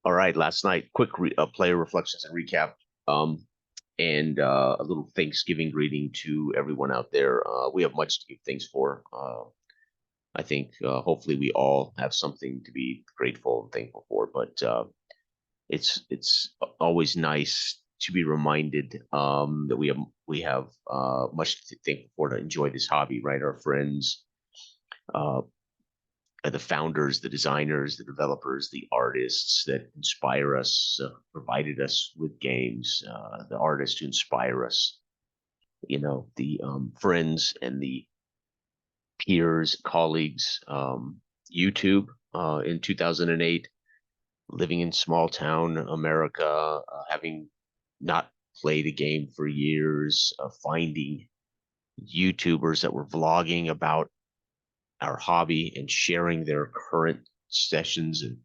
All right, last night, quick player reflections and recap, um, and a little Thanksgiving greeting to everyone out there. We have much to give thanks for. I think hopefully we all have something to be grateful and thankful for. But it's always nice to be reminded that we have much to thank for to enjoy this hobby. Right, our friends, uh, the founders, the designers, the developers, the artists that inspire us, provided us with games, the artists who inspire us, the friends and the peers, colleagues, YouTube in 2008, living in small town America, having not played a game for years, finding YouTubers that were vlogging about our hobby and sharing their current sessions and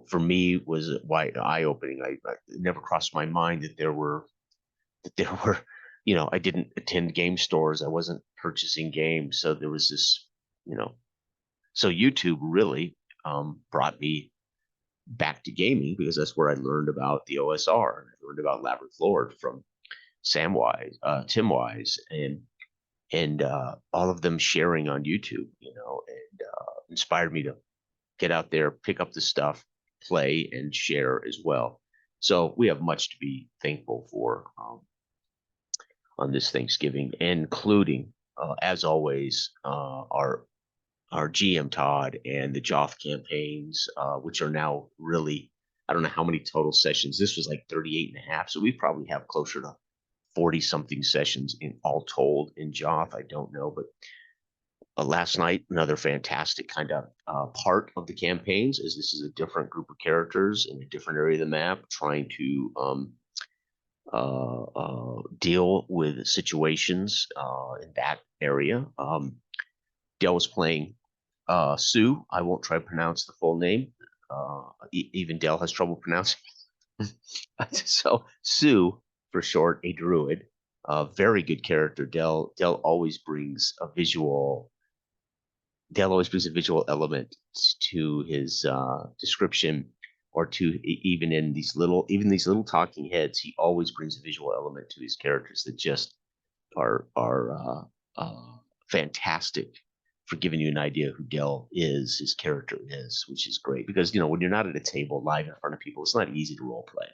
for me was wide eye opening. I it never crossed my mind that there were I didn't attend game stores. I wasn't purchasing games, so there was this you know so YouTube really brought me back to gaming because that's where I learned about the OSR. I learned about Labyrinth Lord from Tim Wise, and all of them sharing on YouTube, and inspired me to get out there, pick up the stuff, play, and share as well. So we have much to be thankful for on this Thanksgiving, including, as always, our GM Todd and the Joth campaigns, which are now really, I don't know how many total sessions. This was like 38 and a half. So we probably have closer to 40 something sessions in all told in Joth. I don't know, but last night, another fantastic kind of part of the campaigns is this is a different group of characters in a different area of the map trying to deal with situations in that area. Dell was playing Sue. I won't try to pronounce the full name. Even Dell has trouble pronouncing. So Sue, for short, a druid, a very good character. Dell always brings a visual Dale always brings a visual element to his description, or to even these little talking heads. He always brings a visual element to his characters that just are fantastic for giving you an idea who Dell is, his character is, which is great because when you're not at a table live in front of people, it's not easy to role play.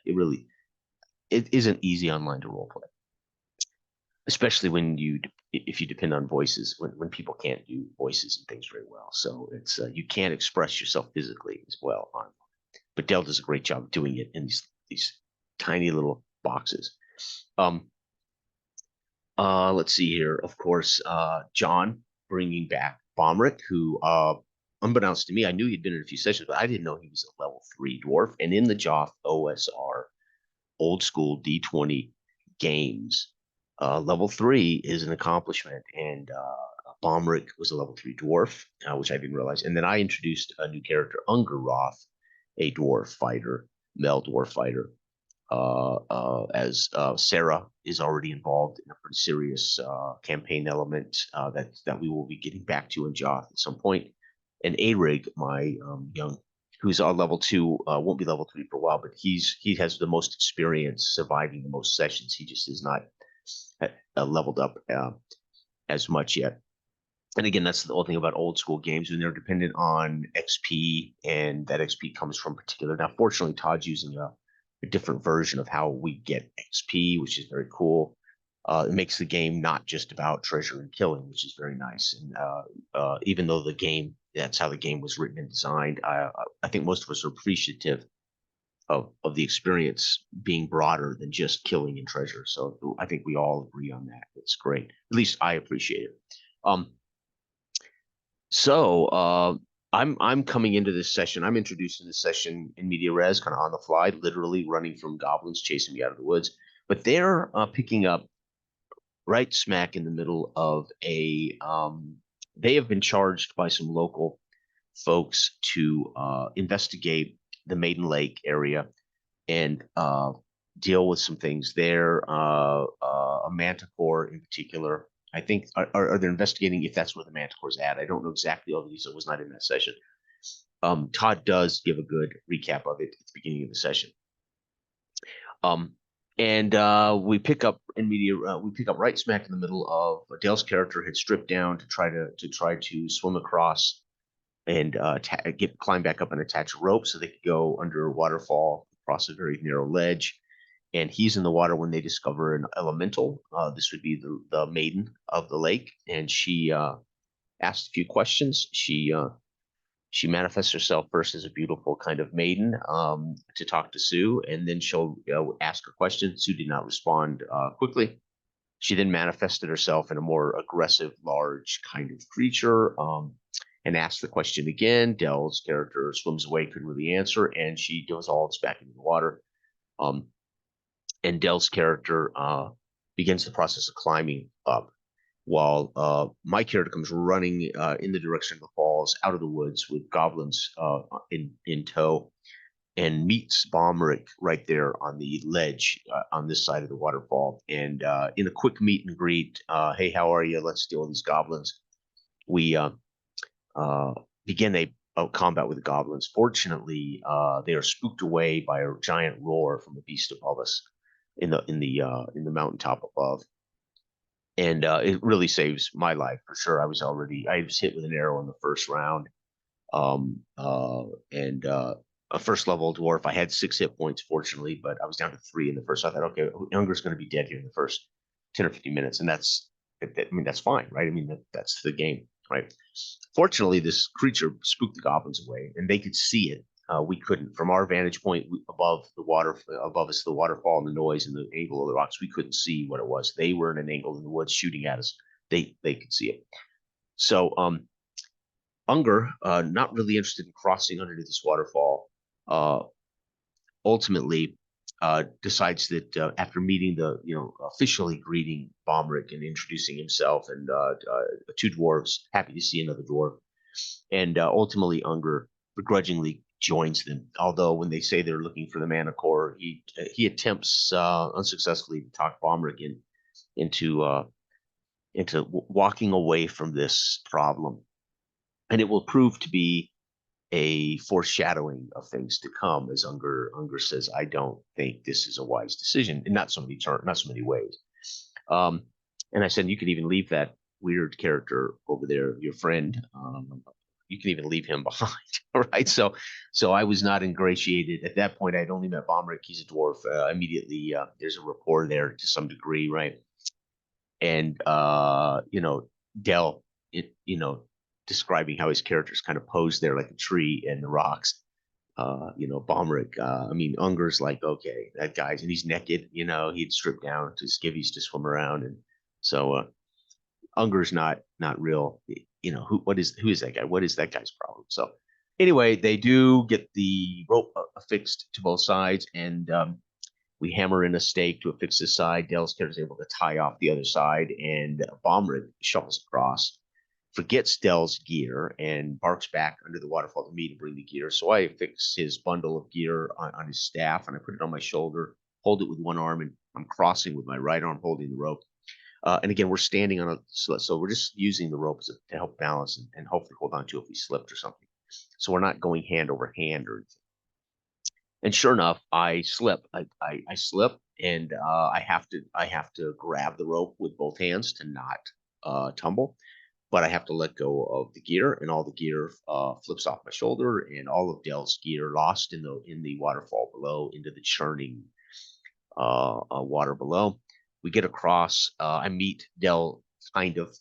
It isn't easy online to role play, especially if you depend on voices when people can't do voices and things very well. So it's you can't express yourself physically as well on. But Dell does a great job of doing it in these tiny little boxes. Um, let's see here. Of course, John bringing back Bomrick, who, unbeknownst to me, I knew he'd been in a few sessions, but I didn't know he was a level 3 dwarf. And in the Joth OSR old school D20 games, level 3 is an accomplishment. And Bomrick was a level 3 dwarf, which I didn't realize. And then I introduced a new character, Ungeroth, a dwarf fighter, male dwarf fighter, as Sarah is already involved in a pretty serious campaign element that we will be getting back to in Joth at some point. And Arig, my young, who's on level 2, won't be level 3 for a while, but he has the most experience surviving the most sessions. He just is not leveled up as much yet. And again, that's the whole thing about old school games, when they're dependent on XP, and that XP comes from particular. Now, fortunately, Todd's using a different version of how we get XP, which is very cool. It makes the game not just about treasure and killing, which is very nice. And even though that's how the game was written and designed, I think most of us are appreciative of the experience being broader than just killing and treasure. So I think we all agree on that. It's great. At least I appreciate it. So I'm coming into this session. I'm introducing this session in media res, kind of on the fly, literally running from goblins chasing me out of the woods. But they're picking up right smack in the middle of a. They have been charged by some local folks to investigate the Maiden Lake area and deal with some things there. A manticore in particular. I think are they investigating if that's where the manticore's at? I don't know exactly all these. I was not in that session. Todd does give a good recap of it at the beginning of the session. Um, and we pick up we pick up right smack in the middle of Dale's character had stripped down to try to swim across and climb back up and attach a rope so they could go under a waterfall across a very narrow ledge. And he's in the water when they discover an elemental. This would be the maiden of the lake, and she asks a few questions. She manifests herself first as a beautiful kind of maiden to talk to Sue, and then she'll ask her question. Sue did not respond quickly. She then manifested herself in a more aggressive, large kind of creature and asks the question again. Dell's character swims away, couldn't really answer, and she dissolves back into the water. And Dell's character begins the process of climbing up, while my character comes running in the direction of the falls, out of the woods with goblins in tow, and meets Bomrick right there on the ledge on this side of the waterfall. And in a quick meet and greet, hey, how are you? Let's deal with these goblins. We begin a combat with the goblins. Fortunately, they are spooked away by a giant roar from a beast above us in the mountaintop above. And it really saves my life for sure. I was hit with an arrow in the first round. And a first level dwarf. I had 6 hit points, fortunately, but I was down to 3 in the first. So I thought, okay, Unger's going to be dead here in the first 10 or 15 minutes, and that's fine, right? I mean, that's the game, right? Fortunately, this creature spooked the goblins away, and they could see it. We couldn't. From our vantage point above us, the waterfall and the noise and the angle of the rocks, we couldn't see what it was. They were in an angle in the woods shooting at us. They could see it. So Unger, not really interested in crossing underneath this waterfall, ultimately decides that after meeting officially greeting Bomrick and introducing himself and 2 dwarves, happy to see another dwarf, and ultimately Unger begrudgingly joins them. Although when they say they're looking for the mana core, he attempts unsuccessfully to talk Bomrick into walking away from this problem, and it will prove to be a foreshadowing of things to come, as Unger says, I don't think this is a wise decision, in not so many ways. And I said, you could even leave that weird character over there, your friend. You can even leave him behind, right? So I was not ingratiated at that point. I'd only met Bomrick. He's a dwarf. Immediately, there's a rapport there to some degree, right? And Dell, describing how his characters kind of posed there like a tree in the rocks. Bomrick, I mean, Unger's like, okay, that guy's, and he's naked, he'd strip down to skivvies to swim around. And so Unger's not real, who is that guy? What is that guy's problem? So anyway, they do get the rope affixed to both sides, and we hammer in a stake to affix this side. Dell's character is able to tie off the other side, and Bomrick shuffles across, forgets Dell's gear, and barks back under the waterfall to me to bring the gear. So I fix his bundle of gear on his staff, and I put it on my shoulder, hold it with one arm, and I'm crossing with my right arm holding the rope. And again, we're standing on a slit, so we're just using the rope to help balance and hopefully hold on to if we slipped or something. So we're not going hand over hand or anything. And sure enough, I slip. I slip, and I have to grab the rope with both hands to not tumble. But I have to let go of the gear, and all the gear flips off my shoulder, and all of Dell's gear lost in the waterfall below into the churning water below. We get across. I meet Dell kind of.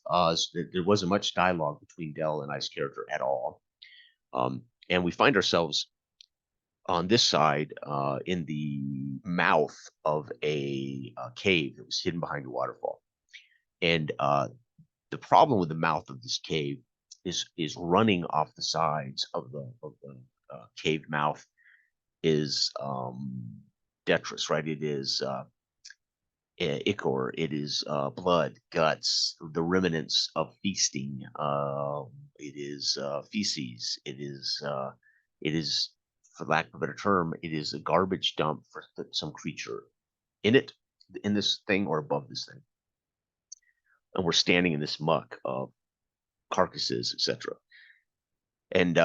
There wasn't much dialogue between Dell and I's character at all, and we find ourselves on this side in the mouth of a cave that was hidden behind a waterfall. And the problem with the mouth of this cave is running off the sides of the cave mouth is detritus, right? It is ichor. It is blood, guts, the remnants of feasting. It is feces. It is, for lack of a better term, it is a garbage dump for some creature in this thing or above this thing. And we're standing in this muck of carcasses, etc. And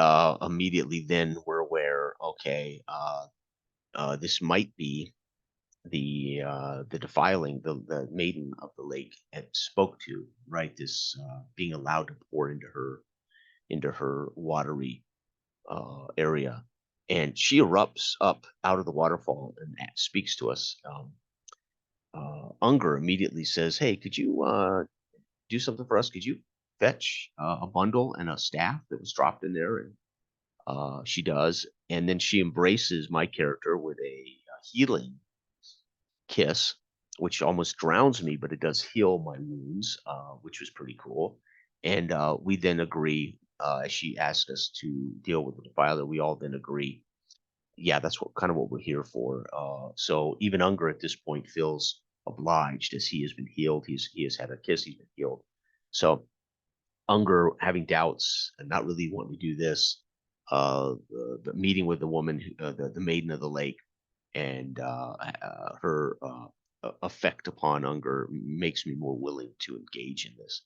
immediately then we're aware, okay, this might be the defiling, the maiden of the lake had spoke to, right? This being allowed to pour into her watery area, and she erupts up out of the waterfall and speaks to us. Unger immediately says, "Hey, could you do something for us? Could you fetch a bundle and a staff that was dropped in there?" And she does, and then she embraces my character with a healing kiss, which almost drowns me, but it does heal my wounds, which was pretty cool. And we then agree, as she asked us to deal with the defiler, we all then agree, yeah, that's what kind of what we're here for. So even Unger at this point feels obliged as he has been healed. He has had a kiss. He's been healed. So Unger having doubts and not really wanting to do this, the meeting with the woman, the maiden of the lake, and her effect upon Unger makes me more willing to engage in this.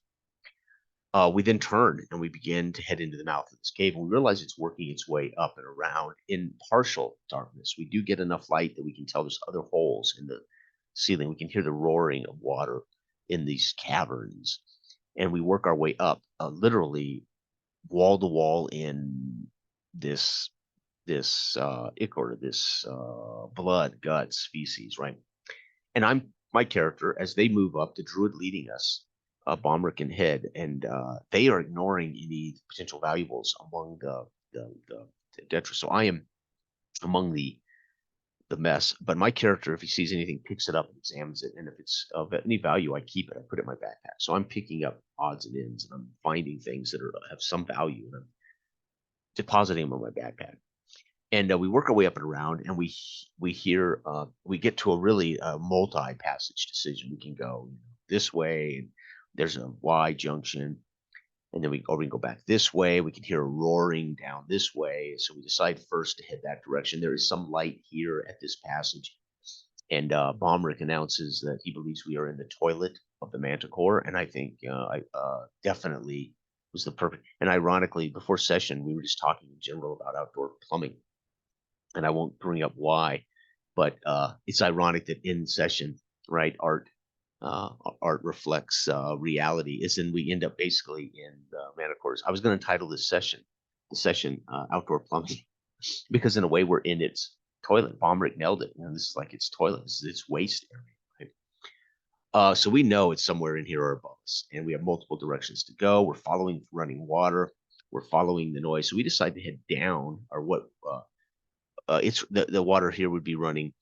We then turn and we begin to head into the mouth of this cave, and we realize it's working its way up and around in partial darkness. We do get enough light that we can tell there's other holes in the ceiling. We can hear the roaring of water in these caverns, and we work our way up, literally wall to wall in this ichor, this blood, guts, feces, right? And I'm my character as they move up, the druid leading us, Bomric and Head, and they are ignoring any potential valuables among the Detra. So I am among the mess, but my character, if he sees anything, picks it up and examines it, and if it's of any value, I keep it. I put it in my backpack. So I'm picking up odds and ends, and I'm finding things that have some value, and I'm depositing them in my backpack. And we work our way up and around, and we hear we get to a really multi passage decision. We can go this way, and there's a Y junction, and then we can go back this way. We can hear a roaring down this way, so we decide first to head that direction. There is some light here at this passage, and Bomrick announces that he believes we are in the toilet of the Manticore, and I think I definitely was the perfect. And ironically, before session, we were just talking in general about outdoor plumbing, and I won't bring up why, but it's ironic that in session, right, uh, art reflects reality. Is and we end up basically in Manticore's. I was going to title the session outdoor plumbing, because in a way we're in its toilet. Bombrick nailed it. This is like its toilet. This is its waste area. Right? So we know it's somewhere in here or above us, and we have multiple directions to go. We're following running water. We're following the noise. So we decide to head down, or what it's the water here would be running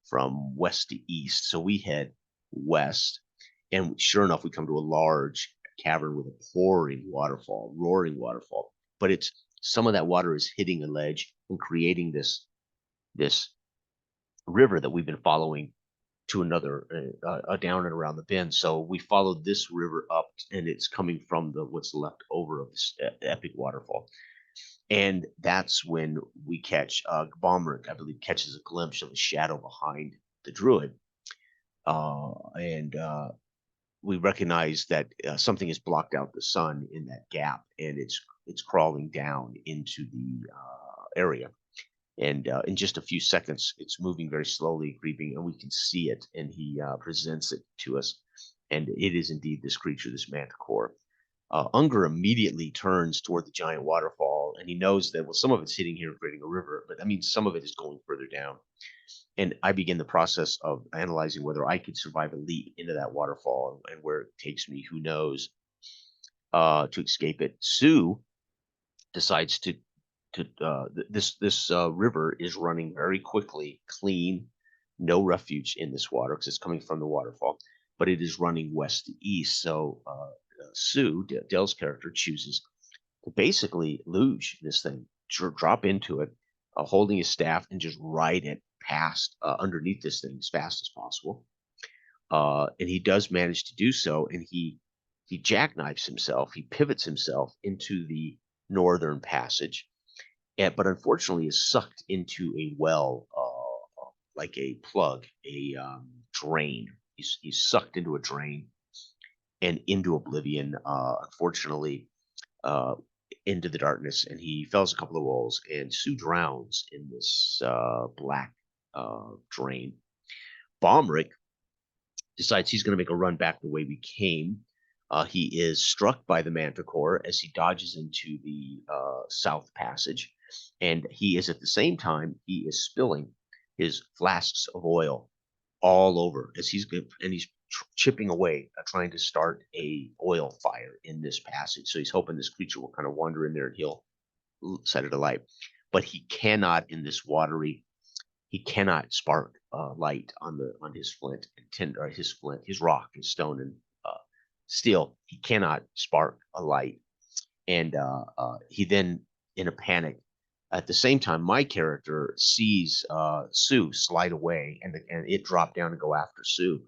from west to east. So we head west, and sure enough, we come to a large cavern with a roaring waterfall. But it's some of that water is hitting a ledge and creating this river that we've been following to another down and around the bend. So we followed this river up, and it's coming from the what's left over of this epic waterfall. And that's when we catch Balmeric, I believe, catches a glimpse of a shadow behind the druid. And we recognize that something has blocked out the sun in that gap, and it's crawling down into the area. And in just a few seconds, it's moving very slowly, creeping, and we can see it. And he presents it to us, and it is indeed this creature, this manticore. Unger immediately turns toward the giant waterfall, and he knows that, well, some of it's hitting here, creating a river, but I mean, some of it is going further down. And I begin the process of analyzing whether I could survive a leap into that waterfall, and where it takes me, who knows, to escape it. Sue decides this river is running very quickly, clean, no refuge in this water because it's coming from the waterfall, but it is running west to east. So Sue, Dell's character, chooses to basically luge this thing, drop into it, holding his staff, and just ride it past underneath this thing as fast as possible. And he does manage to do so, and he jackknifes himself, he pivots himself into the northern passage, but unfortunately is sucked into a well, like a plug, a drain. He's sucked into a drain and into oblivion. Unfortunately, uh, into the darkness, and he fells a couple of wolves, and Sue drowns in this black drain. Bomrick decides he's going to make a run back the way we came. He is struck by the manticore as he dodges into the south passage, and he is at the same time he is spilling his flasks of oil all over as he's chipping away, trying to start a oil fire in this passage. So he's hoping this creature will kind of wander in there and he'll set it alight. But he cannot in this watery he cannot spark light on his flint and tinder, his rock, his stone and steel. He cannot spark a light, and he then, in a panic, at the same time, my character sees Sue slide away, and it drop down and go after Sue.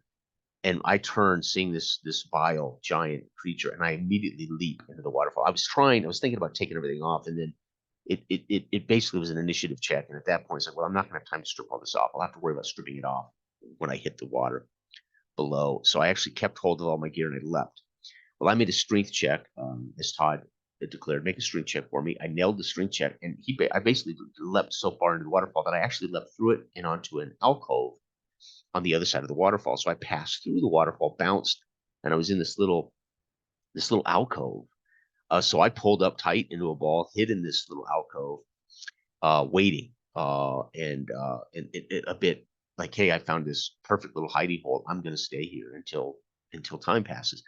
And I turn, seeing this vile giant creature, and I immediately leap into the waterfall. I was thinking about taking everything off, and then it basically was an initiative check. And at that point, it's like, well, I'm not going to have time to strip all this off. I'll have to worry about stripping it off when I hit the water below. So I actually kept hold of all my gear and I leapt. Well, I made a strength check, as Todd had declared. Make a strength check for me. I nailed the strength check, and I basically leapt so far into the waterfall that I actually leapt through it and onto an alcove on the other side of the waterfall. So I passed through the waterfall, bounced, and I was in this little alcove. So I pulled up tight into a ball, hid in this little alcove, waiting, and a bit like, hey, I found this perfect little hiding hole. I'm going to stay here until time passes.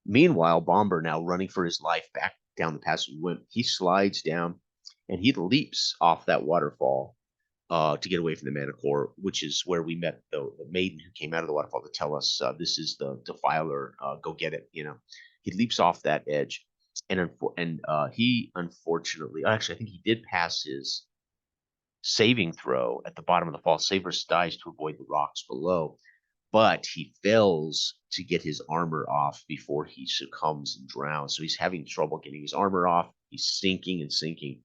Meanwhile, Bomber, now running for his life back down the passage we went, he slides down and he leaps off that waterfall to get away from the Manticore, which is where we met the maiden who came out of the waterfall to tell us this is the defiler. Go get it. He leaps off that edge, and he unfortunately, actually, I think he did pass his saving throw at the bottom of the fall. Save versus dies to avoid the rocks below, but he fails to get his armor off before he succumbs and drowns. So he's having trouble getting his armor off. He's sinking and sinking,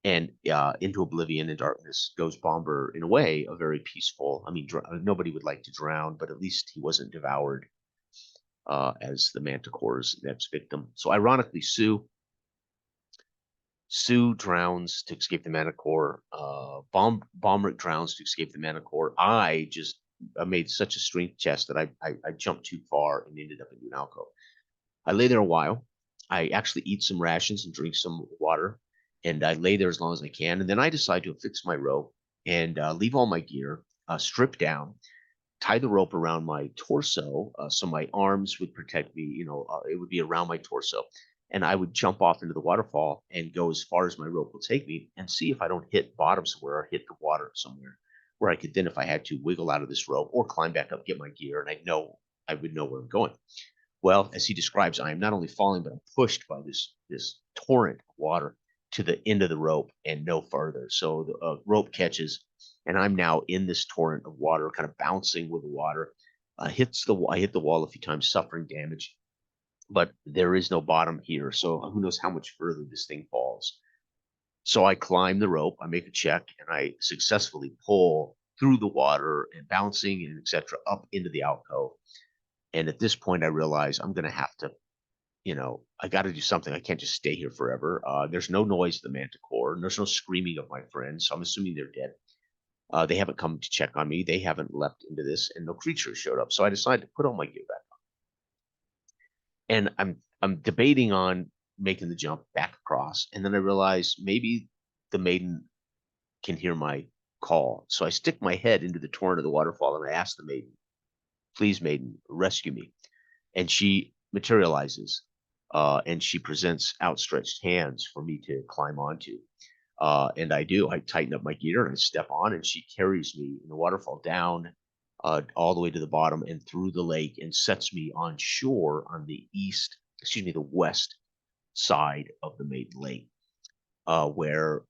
and into oblivion and darkness goes Bomber. In a way, a very peaceful. I mean, nobody would like to drown, but at least he wasn't devoured as the Manticore's next victim. So ironically, Sue drowns to escape the Manticore. Bomber drowns to escape the Manticore. I made such a strength chest that I jumped too far and ended up in an alcove. I lay there a while. I actually eat some rations and drink some water, and I lay there as long as I can. And then I decide to affix my rope and leave all my gear, strip down, tie the rope around my torso, so my arms would protect me. It would be around my torso, and I would jump off into the waterfall and go as far as my rope will take me, and see if I don't hit bottom somewhere or hit the water somewhere, where I could then, if I had to, wiggle out of this rope or climb back up, get my gear, and I would know where I'm going. Well, as he describes, I am not only falling, but I'm pushed by this torrent of water to the end of the rope and no further. So the rope catches, and I'm now in this torrent of water, kind of bouncing with the water. I hit the wall a few times, suffering damage, but there is no bottom here. So who knows how much further this thing falls. So I climb the rope, I make a check, and I successfully pull through the water and bouncing and etc. up into the alcove. And at this point, I realize I'm going to have to, I got to do something. I can't just stay here forever. There's no noise of the Manticore. There's no screaming of my friends. So I'm assuming they're dead. They haven't come to check on me. They haven't leapt into this, and no creatures showed up. So I decided to put all my gear back on. And I'm debating on making the jump back across. And then I realize maybe the maiden can hear my call. So I stick my head into the torrent of the waterfall and I ask the maiden, please, maiden, rescue me. And she materializes, and she presents outstretched hands for me to climb onto. And I do. I tighten up my gear and I step on, and she carries me in the waterfall down all the way to the bottom and through the lake, and sets me on shore on the west side of the Maiden Lake, where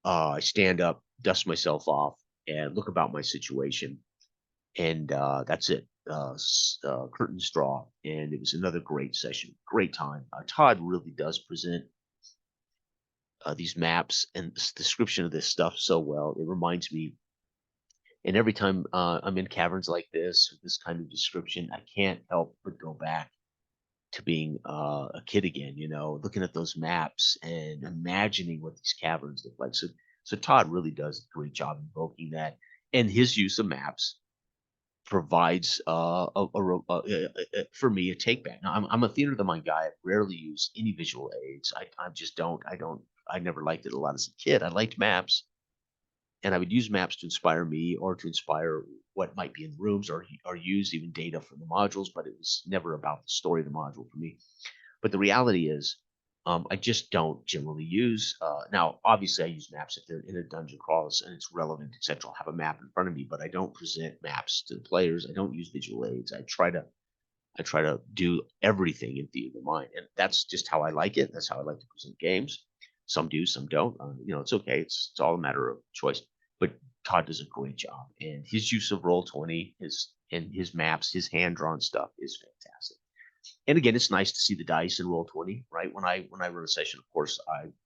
I stand up, dust myself off, and look about my situation. And that's it. Curtain straw. And it was another great session, great time. Todd really does present these maps and this description of this stuff so well. It reminds me, and every time I'm in caverns like this kind of description, I can't help but go back to being a kid again, looking at those maps and imagining what these caverns look like. So Todd really does a great job invoking that, and his use of maps provides for me a take back. Now, I'm a theater of the mind guy. I rarely use any visual aids. I just don't. I never liked it a lot as a kid. I liked maps, and I would use maps to inspire me or to inspire what might be in the rooms, or use even data from the modules. But it was never about the story of the module for me. But the reality is, I just don't generally use. Now, obviously, I use maps if they're in a dungeon crawls and it's relevant, etc. I'll have a map in front of me, but I don't present maps to the players. I don't use visual aids. I try to do everything in theater of the mind, and that's just how I like it. That's how I like to present games. Some do, some don't. It's okay. It's all a matter of choice. But Todd does a great job, and his use of Roll20, his maps, his hand drawn stuff is fantastic. And again, it's nice to see the dice in Roll20, right? When I run a session, of course,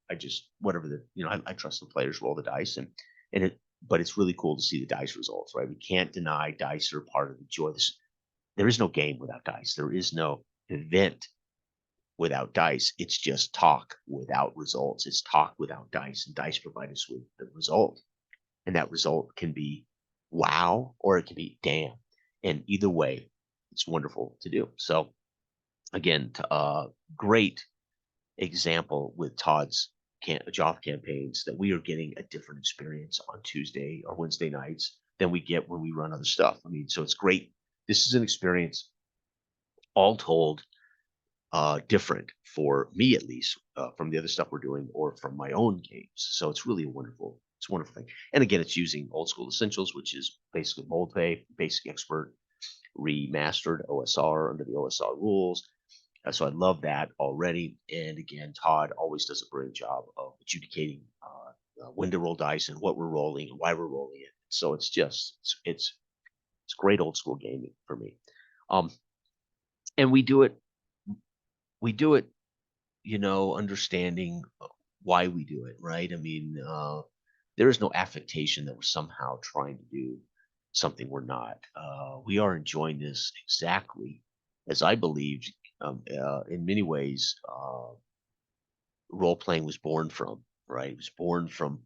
I just whatever I trust the players roll the dice, and it. But it's really cool to see the dice results, right? We can't deny dice are part of the joy. There is no game without dice. There is no event without dice. It's just talk without results. It's talk without dice, and dice provide us with the result. And that result can be wow or it can be damn. And either way, it's wonderful to do. So again, great example with Todd's Joth campaigns that we are getting a different experience on Tuesday or Wednesday nights than we get when we run other stuff. I mean, so it's great. This is an experience all told different for me at least from the other stuff we're doing or from my own games. So it's a wonderful thing. And again, it's using old school essentials, which is basically Moldpay, Basic Expert, remastered OSR under the OSR rules. So I love that already. And again, Todd always does a great job of adjudicating when to roll dice and what we're rolling and why we're rolling it. So it's great old school gaming for me. Um, and we do it, understanding why we do it, right? I mean, there is no affectation that we're somehow trying to do something we're not. We are enjoying this exactly as I believe, in many ways, role playing was born from, right? It was born from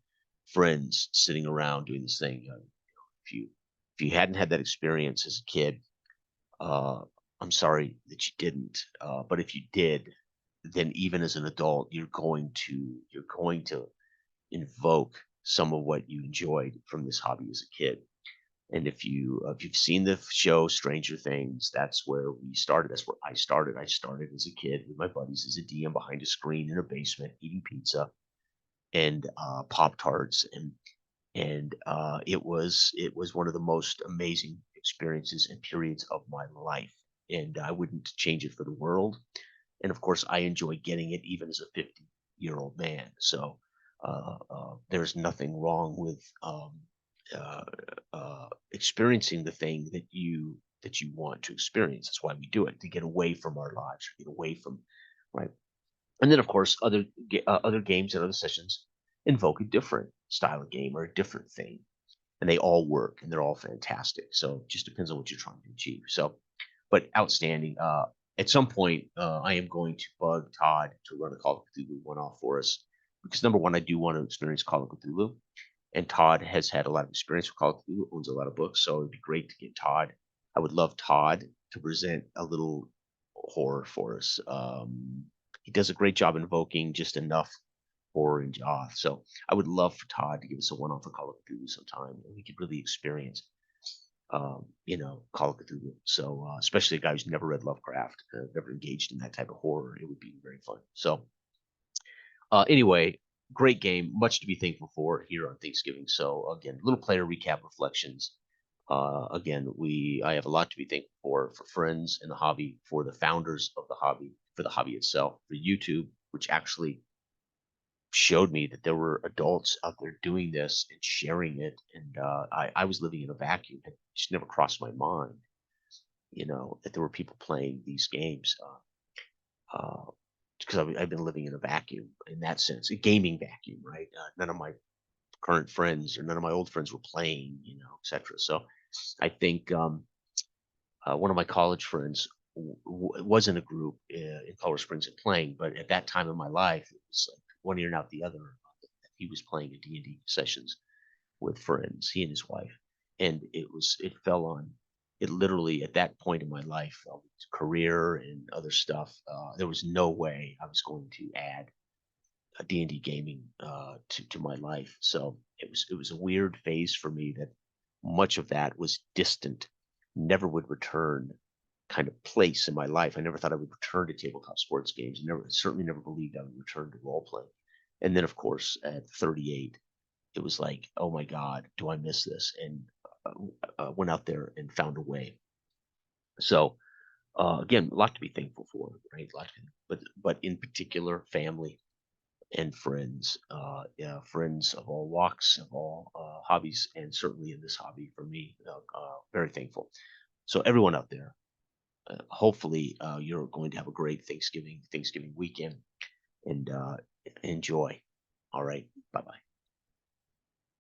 friends sitting around doing this thing. If you hadn't had that experience as a kid, uh, I'm sorry that you didn't. But if you did, then even as an adult, you're going to invoke some of what you enjoyed from this hobby as a kid. And if you've seen the show Stranger Things, that's where we started. That's where I started. I started as a kid with my buddies as a DM behind a screen in a basement eating pizza and Pop Tarts, and it was one of the most amazing experiences and periods of my life, and I wouldn't change it for the world. And of course, I enjoy getting it even as a 50-year-old man. So there's nothing wrong with uh, experiencing the thing that you want to experience. That's why we do it, to get away from our lives, get away from, right. And then of course, other games and other sessions invoke a different style of game or a different thing, and they all work and they're all fantastic. So it just depends on what you're trying to achieve. So, but outstanding. At some point, I am going to bug Todd to run a Call of Cthulhu one off for us because number one, I do want to experience Call of Cthulhu, and Todd has had a lot of experience with Call of Cthulhu, owns a lot of books, so it'd be great to get Todd. I would love Todd to present a little horror for us. He does a great job invoking just enough horror and Joth. So I would love for Todd to give us a one-off of Call of Cthulhu sometime, and we could really experience, Call of Cthulhu. So especially a guy who's never read Lovecraft, never engaged in that type of horror, it would be very fun. So anyway, great game, much to be thankful for here on Thanksgiving. So again, little player recap reflections. Again, I have a lot to be thankful for friends in the hobby, for the founders of the hobby, for the hobby itself, for YouTube, which actually showed me that there were adults out there doing this and sharing it. And I was living in a vacuum. It just never crossed my mind, that there were people playing these games. Because I've been living in a vacuum in that sense, a gaming vacuum, right? None of my current friends or none of my old friends were playing, etc. So I think one of my college friends wasn't a group in Colorado Springs and playing, but at that time in my life, it was like one ear and out the other. He was playing at D&D sessions with friends, he and his wife, and it fell on it literally at that point in my life, career and other stuff. There was no way I was going to add a D&D gaming to my life. So it was a weird phase for me that much of that was distant, never would return kind of place in my life. I never thought I would return to tabletop sports games. Never, certainly never believed I would return to role playing. And then, of course, at 38, it was like, oh my God, do I miss this? And went out there and found a way. So again, a lot to be thankful for, right? A lot to but in particular, family and friends, yeah, friends of all walks, of all hobbies, and certainly in this hobby for me, very thankful. So everyone out there, hopefully you're going to have a great Thanksgiving weekend and enjoy. All right, bye bye.